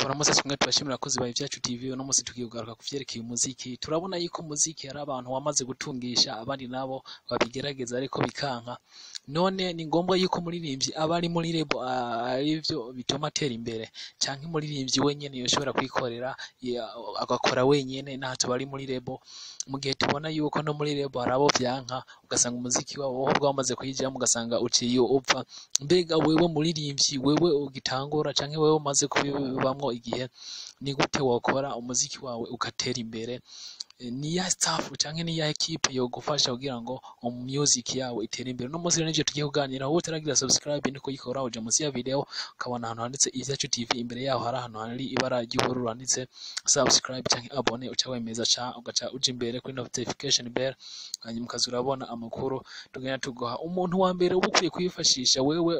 Turamutse kimwe tubashimira abakozi ba Ivyacu TV uno munsi tugiye kugaruka kuvyerekeye umuziki. Turabona yuko umuziki ari abantu wamaze gutungisha abandi nabo babigerageza ariko bikanka. None ni ngombwa yuko umuririmbyi aba ari muri lebo arivyo bituma atera imbere, canke umuririmbyi wenyene yoshobora kwikorera agakora wenyene ntaco bari muri lebo. Mu gihe tubona yuko no muri lebo harabo vyanka ugasanga umuziki wabo ahubwo wamaze kuyijamwo ugasanga uciye upfa. Mbega wewe muririmbyi, wewe ugitangura canke wewe umaze kubibamwo igihe, ni gute wokora umuziki wawe ugatera imbere? Ni ya staff canke ni ya equipe yogufasha kugira ngo music yawe itere imbere? No munsi rero nije tugiye kuganira. Wowe utaragira subscribe niko yikora uje munsi ya video ukabona ahantu handitse Ivyacu TV, imbere yaho hari ahantu hari ibara ry'ubururu handitse subscribe canke abone, uca wemeza ugaca uja imbere kuri notification bell, hanyuma ukaza urabona amakuru tugenda tuguha. Umuntu wa mbere uba ukwiye kwifashisha wewe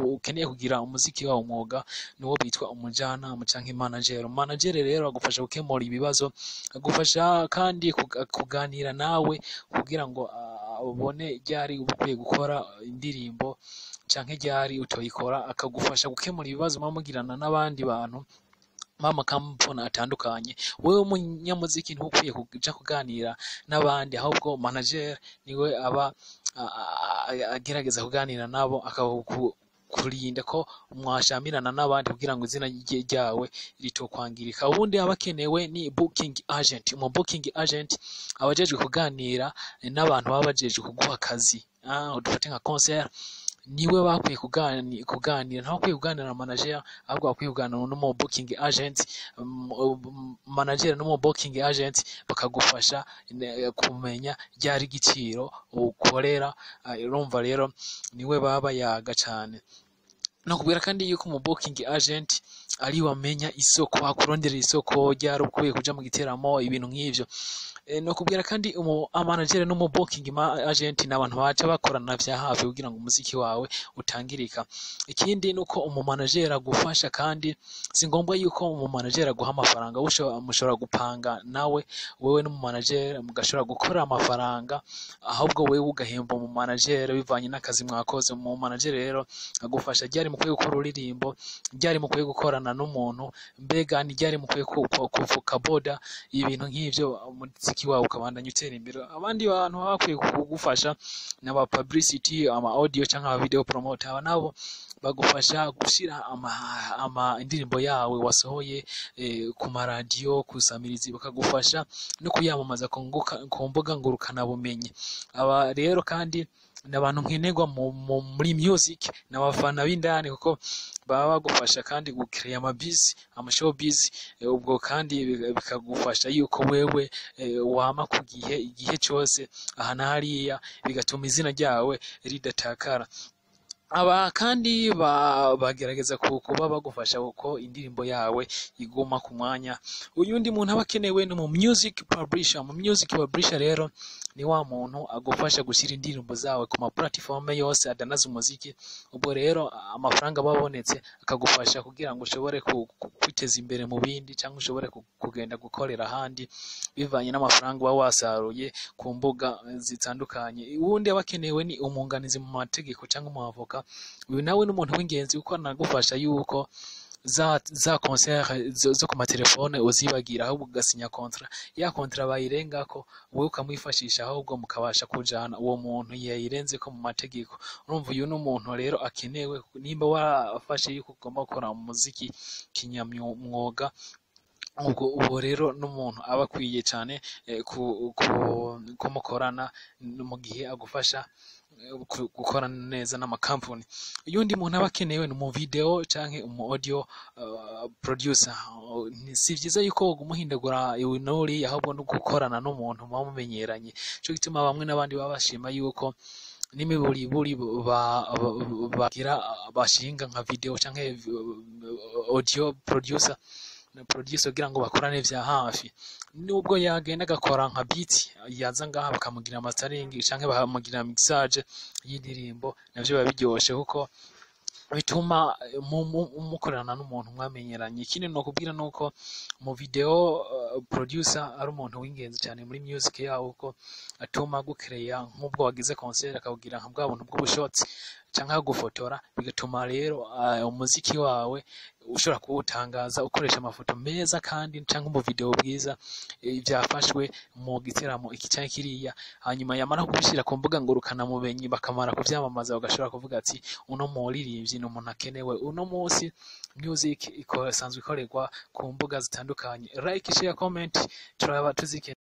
ukeneye kugira umuziki wawe umwuga niwo bitwa umujanama canke manager. Manager rero agufasha gukemura ibibazo, agufasha kandi kuganira nawe kugira ngo ubone ryari uba ukwiye gukora indirimbo canke ryari utoyikora, akagufasha gukemura ibibazo muba mugirana n'abandi bantu mama kampuni atandukanye. Wewe umunyamuziki ntukwiye kuja kuganira n'abandi, ahubwo manager niwe aba agerageza kuganira nabo akakurinda ko mwashamirana n'abandi kugira ngo izina ryawe ritokwangirika. Ubundi abakenewe ni booking agent. Mu booking agent abajejwe kuganira n'abantu baba bajejwe kuguha akazi. Dufate nka concert, niwe bakwiye kuganira, nta bakwiye kuganira na manager, ahubwo bakwiye kuganira no booking agent. Manager no booking agent bakagufasha kumenya ryari igiciro ukorera. Urumva rero niwe baba yaga cane. No kubwira kandi yuko mu booking agent ari wamenya isoko, akurondera isoko ryari ukwiye kuja mu giteramo, ibintu nk'ivyo. No kubwira kandi manager no mu booking agent n'abantu baca bakorana vya hafi kugira ngo umuziki wawe utangirika. Ikindi nuko manager agufasha, kandi si ngombwa yuko manager aguha amafaranga. Mushobora gupanga nawe wewe no manager mugashobora gukora amafaranga, ahubwo wewe ugahemba manager bivanye n'akazi mwakoze. Manager rero agufasha ryari mukwiye gukora uririmbo, ryari mukwiye gukorana n'umuntu, mbega ni ryari mukwiye kuvuka boda, ibintu nk'ivyo umuziki wawe ukabandanya utera imbere. Abandi bantu bakwiye kugufasha n'aba publicity, ama audio canke aba video promoter. Aba nabo bagufasha gushira indirimbo yawe wasohoye ku maradiyo, kusamirizi, bakagufasha no kuyamamaza ku mbuga ngurukana bumenyi. Aba rero kandi n'abantu nkenerwa muri music, n'abafana b'indani, kuko baba bagufasha kandi gukreya amashowbiz. Ubwo kandi bikagufasha yuko wewe wama ku igihe cyose aha na hariya, bigatuma izina ryawe ridatakara. Aba kandi bagerageza kuba bagufasha uko indirimbo yawe iguma ku mwanya. Uyundi muntu aba akenewe no mu music publisher. Mu music publisher rero ni wa muntu agufasha gushyira indirimbo zawe ku ma platform yose adanaza umuziki. Ubwo rero amafaranga babonetse akagufasha kugira ngo ushobore kwiteza imbere mu bindi, cyangwa ushobore kugenda gukorera ahandi bivanye n'amafaranga uba wasaruye ku mbuga zitandukanye. Ubundi aba akenewe ni umunganizi mu mategeko cyangwa umwavoka. Uyu nawe n'umuntu w'ingenzi kuko anagufasha yuko za concert zo ku matelefone uzibagira, ahubwo ugasinya contrat. Ya contrat bayirengako wewe ukamwifashisha, ahubwo mukabasha kujana uwo muntu yayirenzeko mu mategeko. Urumva uyu n'umuntu rero akenewe nimba warafashe yuko ugomba gukora umuziki kinyamwuga. Ubwo rero n'umuntu aba akwiye cane kumukorana mu gihe agufasha gukora neza n'amakampuni. Uyundi muntu aba akenewe ni mu video canke mu audio producer. Si vyiza yuko umuhindagura inori, ahubwo no gukorana n'umuntu muba mumenyeranye. Cyo gituma bamwe n'abandi baba bashima yuko n'imiburiburi bashinga nka video canke audio producer kugira ngo bakorane vya hafi. Nubwo yagenda agakora nka beat, yaza ngaha bakamugira mastering canke bakamugira mixage y'indirimbo, navyo biba biryoshe kuko bituma mukorana n'umuntu mwamenyeranye. Ikindi no kubwira nuko mu video producer ari umuntu w'ingenzi cyane muri music yawo, kuko atuma gukreya nk'ubwo wagize concert akawugira nka bwa buntu bw'ubushotsi canke gufotora, bigatuma rero umuziki wawe ushobora kuwutangaza ukoresha amafoto meza kandi canke mu video bwiza vyafashwe mu giteramo iki canke kiriya, hanyuma yamara kubishira ku mbuga ngurukana bumenyi bakamara kuvyamamaza bagashobora kuvuga ati uno muririmbyi ni umuntu akenewe uno munsi. Music isanzwe ikorerwa ku mbuga zitandukanye. Like, share, comment, turaba tuzike